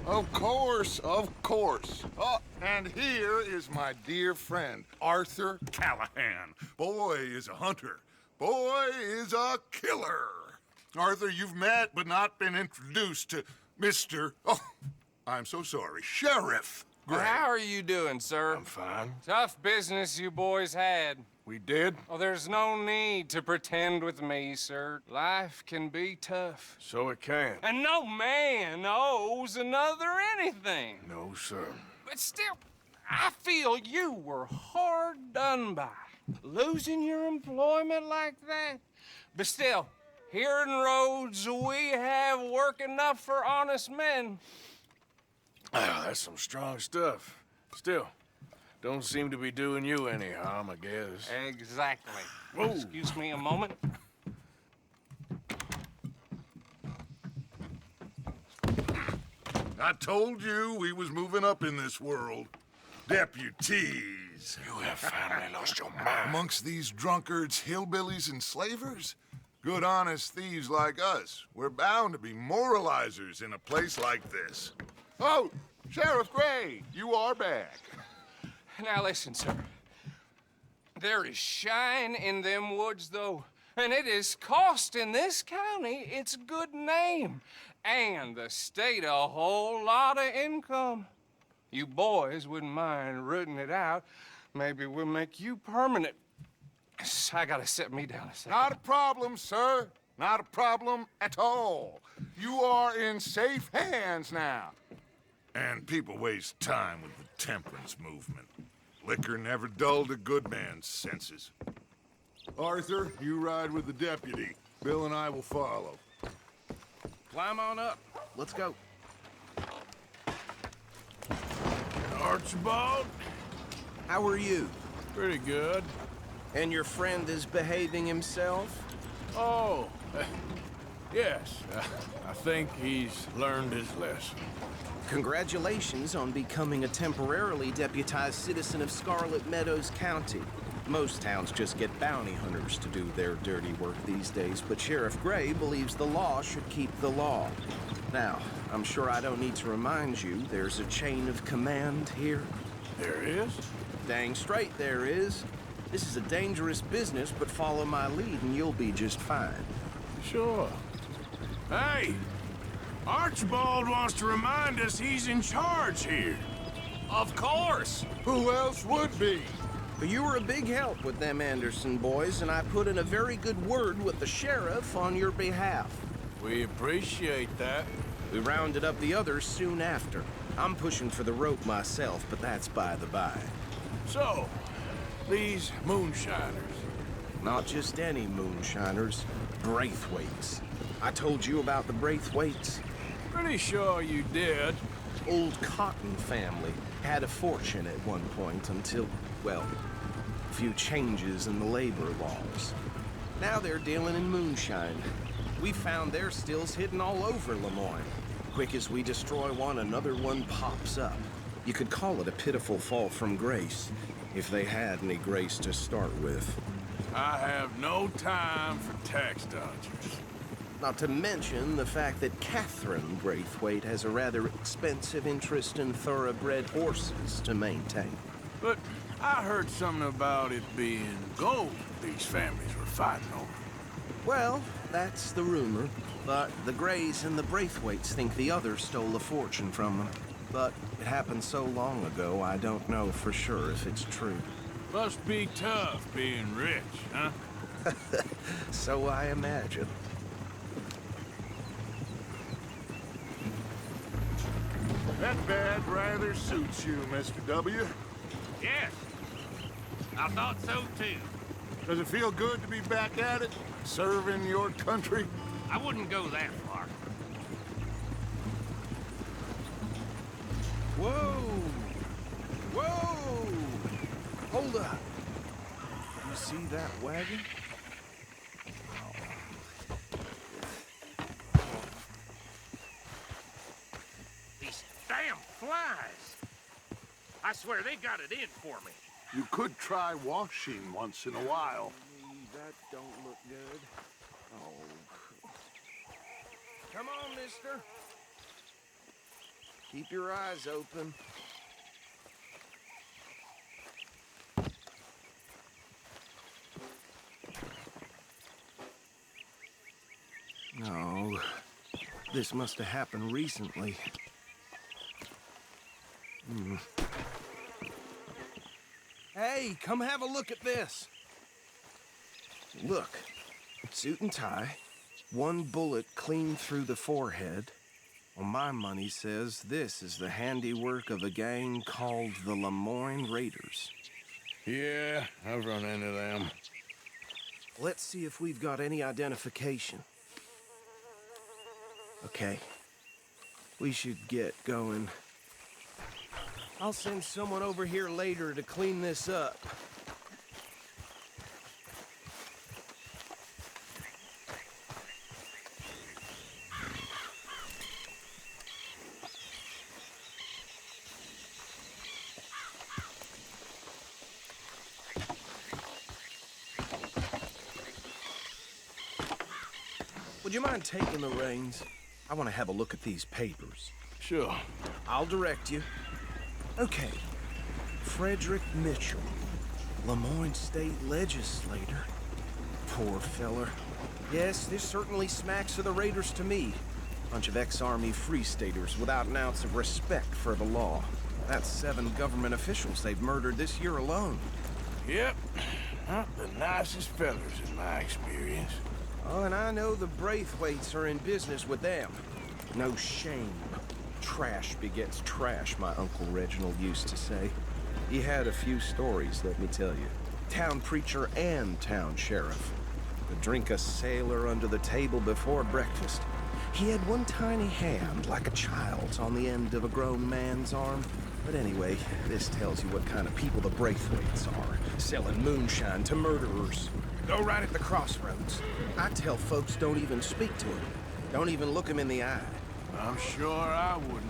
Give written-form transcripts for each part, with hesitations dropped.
Of course, of course. Oh, and here is my dear friend, Arthur Callahan. Boy is a hunter. Boy is a killer. Arthur, you've met but not been introduced to Mr. Oh, I'm so sorry, Sheriff Gray. How are you doing, sir? I'm fine. Tough business you boys had. We did? Oh, there's no need to pretend with me, sir. Life can be tough. So it can. And no man owes another anything. No, sir. But still, I feel you were hard done by. Losing your employment like that. But still, here in Rhodes, we have work enough for honest men. Ah, that's some strong stuff. Still, don't seem to be doing you any harm, I guess. Exactly. Whoa. Excuse me a moment. I told you we was moving up in this world. Deputies. You have finally lost your mind. Amongst these drunkards, hillbillies, and slavers? Good honest thieves like us. We're bound to be moralizers in a place like this. Oh, Sheriff Gray, you are back. Now listen, sir. There is shine in them woods, though, and it is costing this county its good name and the state a whole lot of income. You boys wouldn't mind rooting it out. Maybe we'll make you permanent. I gotta sit me down a second. Not a problem, sir. Not a problem at all. You are in safe hands now. And people waste time with the temperance movement. Liquor never dulled a good man's senses. Arthur, you ride with the deputy. Bill and I will follow. Climb on up. Let's go. Archibald? How are you? Pretty good. And your friend is behaving himself? Oh, yes. I think he's learned his lesson. Congratulations on becoming a temporarily deputized citizen of Scarlet Meadows County. Most towns just get bounty hunters to do their dirty work these days, but Sheriff Gray believes the law should keep the law. Now, I'm sure I don't need to remind you, there's a chain of command here. There is? Dang straight there is. This is a dangerous business, but follow my lead and you'll be just fine. Sure. Hey! Archibald wants to remind us he's in charge here. Of course! Who else would be? But you were a big help with them Anderson boys, and I put in a very good word with the sheriff on your behalf. We appreciate that. We rounded up the others soon after. I'm pushing for the rope myself, but that's by the by. So, these moonshiners. Not just any moonshiners, Braithwaites. I told you about the Braithwaites. Pretty sure you did. Old Cotton family had a fortune at one point until, well, a few changes in the labor laws. Now they're dealing in moonshine. We found their stills hidden all over Lemoyne. Quick as we destroy one, another one pops up. You could call it a pitiful fall from grace, if they had any grace to start with. I have no time for tax dodgers. Not to mention the fact that Catherine Braithwaite has a rather expensive interest in thoroughbred horses to maintain. But I heard something about it being gold these families were fighting over. Well, that's the rumor. But the Grays and the Braithwaites think the others stole a fortune from them. But it happened so long ago, I don't know for sure if it's true. Must be tough being rich, huh? So I imagine. That bad rather suits you, Mr. W. Yes, I thought so too. Does it feel good to be back at it? Serving your country? I wouldn't go that far. Whoa! Whoa! Hold up. You see that wagon? These damn flies. I swear they got it in for me. You could try washing once in a while. That don't look good. Oh. Come on, mister. Keep your eyes open. No, this must have happened recently. Hey, come have a look at this. Look, suit and tie, one bullet clean through the forehead. Well, my money says this is the handiwork of a gang called the Lemoyne Raiders. Yeah, I've run into them. Let's see if we've got any identification. Okay, we should get going. I'll send someone over here later to clean this up. Would you mind taking the reins? I want to have a look at these papers. Sure. I'll direct you. Okay. Frederick Mitchell, Lemoyne State Legislator. Poor feller. Yes, this certainly smacks of the Raiders to me. Bunch of ex-Army Free Staters without an ounce of respect for the law. That's 7 government officials they've murdered this year alone. Yep. Not the nicest fellers in my experience. Oh, and I know the Braithwaites are in business with them. No shame. Trash begets trash, my Uncle Reginald used to say. He had a few stories, let me tell you. Town preacher and town sheriff. Would drink a sailor under the table before breakfast. He had one tiny hand, like a child's, on the end of a grown man's arm. But anyway, this tells you what kind of people the Braithwaites are. Selling moonshine to murderers. Go right at the crossroads. I tell folks don't even speak to him. Don't even look him in the eye. I'm sure I wouldn't.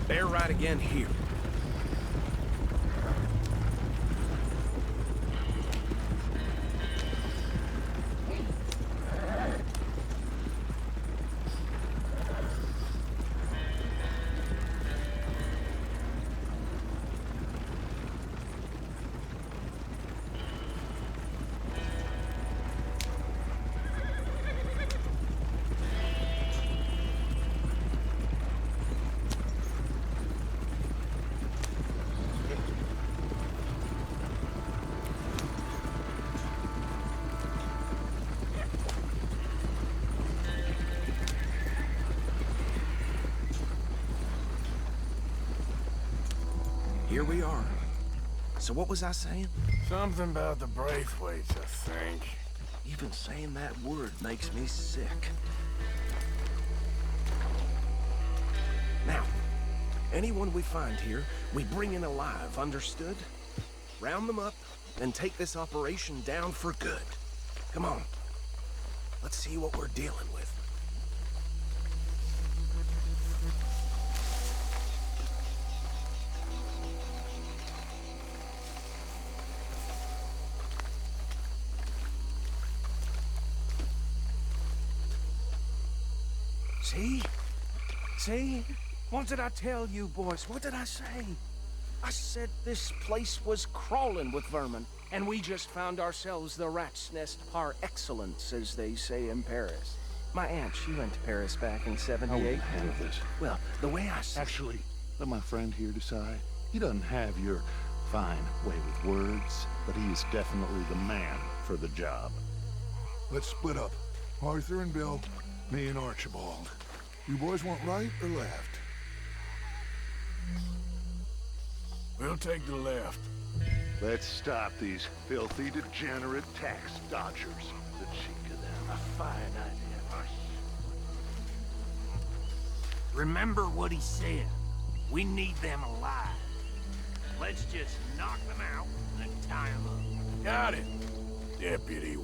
They're right again here. Here we are. So what was I saying? Something about the Braithwaites, I think. Even saying that word makes me sick. Now, anyone we find here, we bring in alive, understood? Round them up, and take this operation down for good. Come on. Let's see what we're dealing with. See? See? What did I tell you, boys? What did I say? I said this place was crawling with vermin, and we just found ourselves the rat's nest par excellence, as they say in Paris. My aunt, she went to Paris back in '78. How will you handle this? Well, the way I see Actually, let my friend here decide. He doesn't have your fine way with words, but he is definitely the man for the job. Let's split up. Arthur and Bill, me and Archibald. You boys want right or left? We'll take the left. Let's stop these filthy, degenerate tax dodgers. The cheek of them. A fine idea. Remember what he said. We need them alive. Let's just knock them out and tie them up. Got it, Deputy.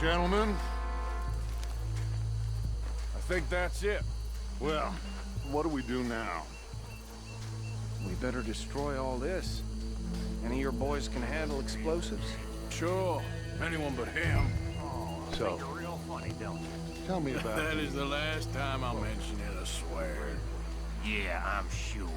Gentlemen, I think that's it. well, what do we do now? We better destroy all this. Any of your boys can handle explosives? Sure. Anyone but him. So, You're real funny, don't you? tell me about That is the last time I'll mention it, I swear. Yeah, I'm sure.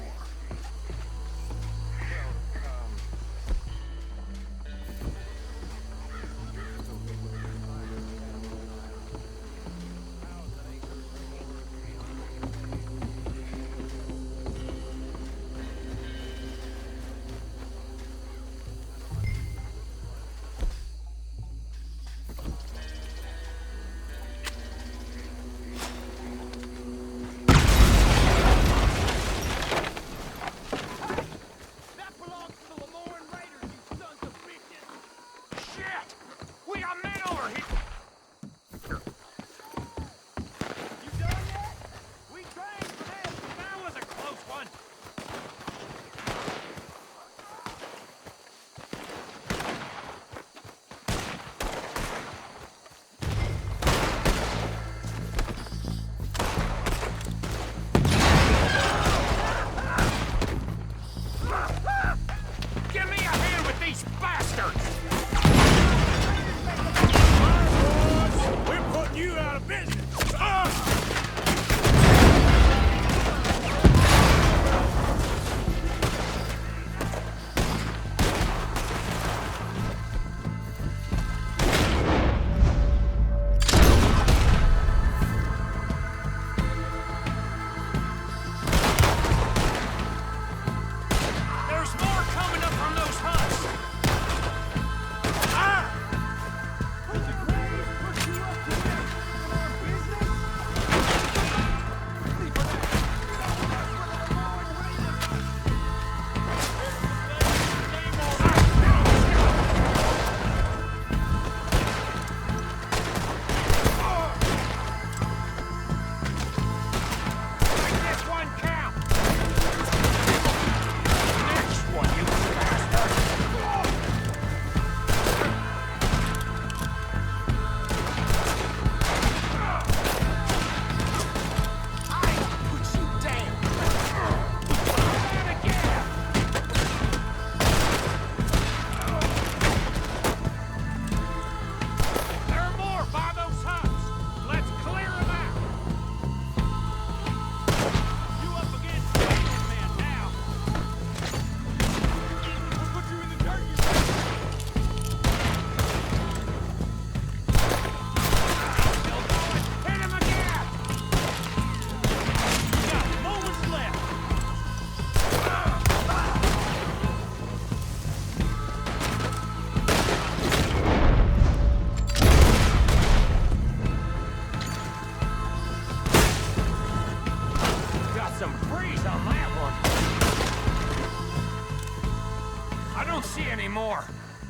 More.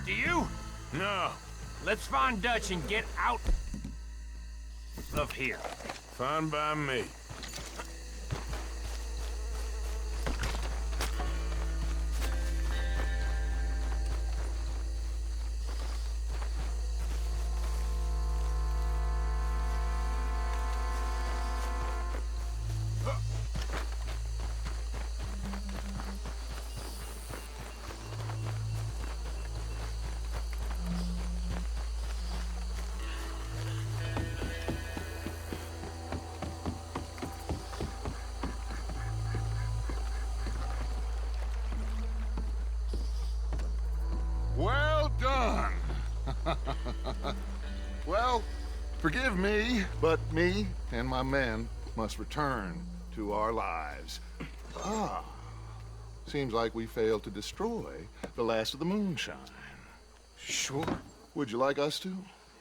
Do you? No. Let's find Dutch and get out of here. Fine by me. Well done. Well, forgive me, but me and my men must return to our lives. Ah, seems like we failed to destroy the last of the Moonshine. Sure. Would you like us to?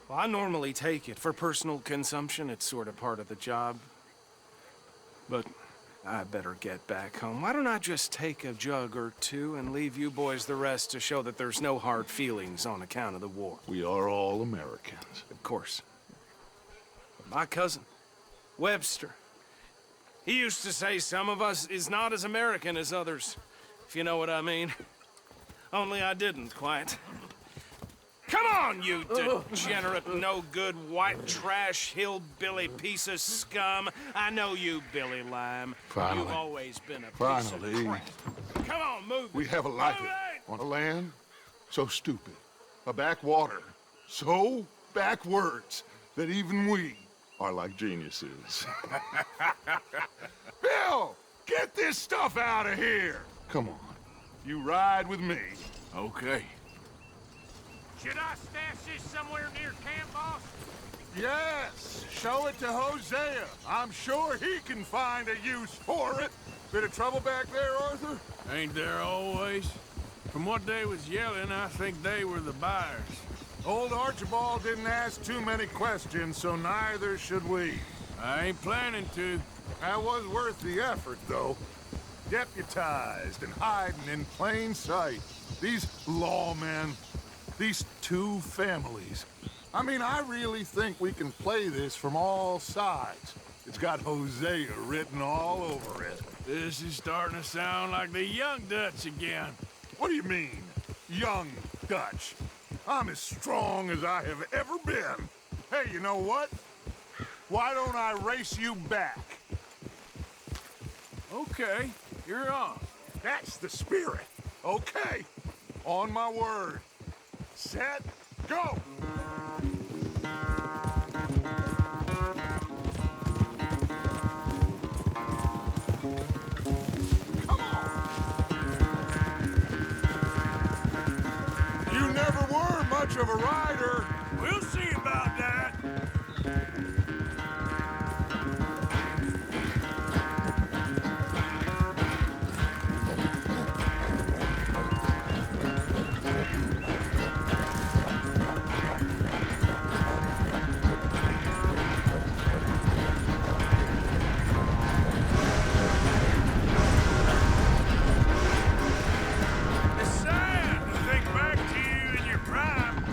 Well, I normally take it. For personal consumption, it's sort of part of the job. But I better get back home. Why don't I just take a jug or two and leave you boys the rest to show that there's no hard feelings on account of the war? We are all Americans. Of course. My cousin, Webster, he used to say some of us is not as American as others, if you know what I mean. Only I didn't quite. Come on, you degenerate, no-good, white trash, hillbilly piece of scum. I know you, Billy Lime. Finally. You've always been a piece Finally. of crap. Come on, move We it. have a life Move it! on a land so stupid, a backwater so backwards that even we are like geniuses. Bill, get this stuff out of here! Come on, you ride with me. Okay. Should I stash this somewhere near camp, boss? Yes, show it to Hosea. I'm sure he can find a use for it. Bit of trouble back there, Arthur? Ain't there always? From what they was yelling, I think they were the buyers. Old Archibald didn't ask too many questions, so neither should we. I ain't planning to. That was worth the effort, though. Deputized and hiding in plain sight. These lawmen, these two families. I mean, I really think we can play this from all sides. It's got Hosea written all over it. This is starting to sound like the Young Dutch again. What do you mean, young Dutch? I'm as strong as I have ever been. Hey, you know what? Why don't I race you back? Okay, you're on. That's the spirit. Okay, on my word. Set, go! Come on! You never were much of a rider. We'll see about that. It's sad to think back to you in your prime.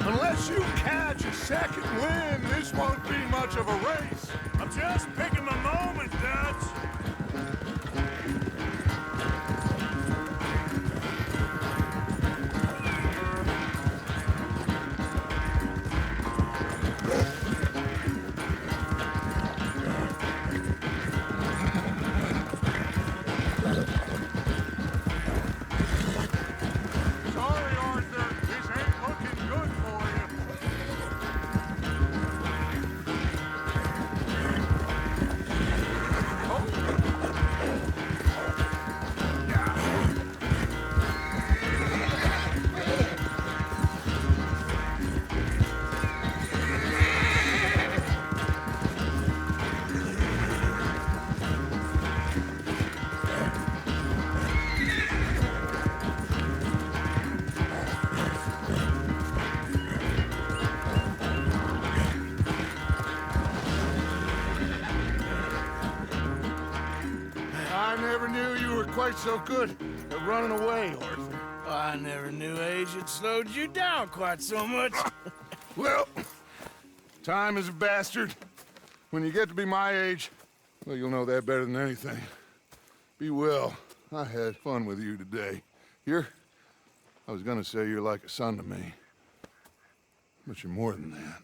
Unless you catch a second wind, this won't be much of a race. I'm just picking my moment, Dutch. Sorry, Arthur. This ain't looking good for you. I never knew you were quite so good at running away, Arthur. I never knew age had slowed you down quite so much. Well, time is a bastard. When you get to be my age, well, you'll know that better than anything. Be well. I had fun with you today. I was gonna say you're like a son to me. But you're more than that.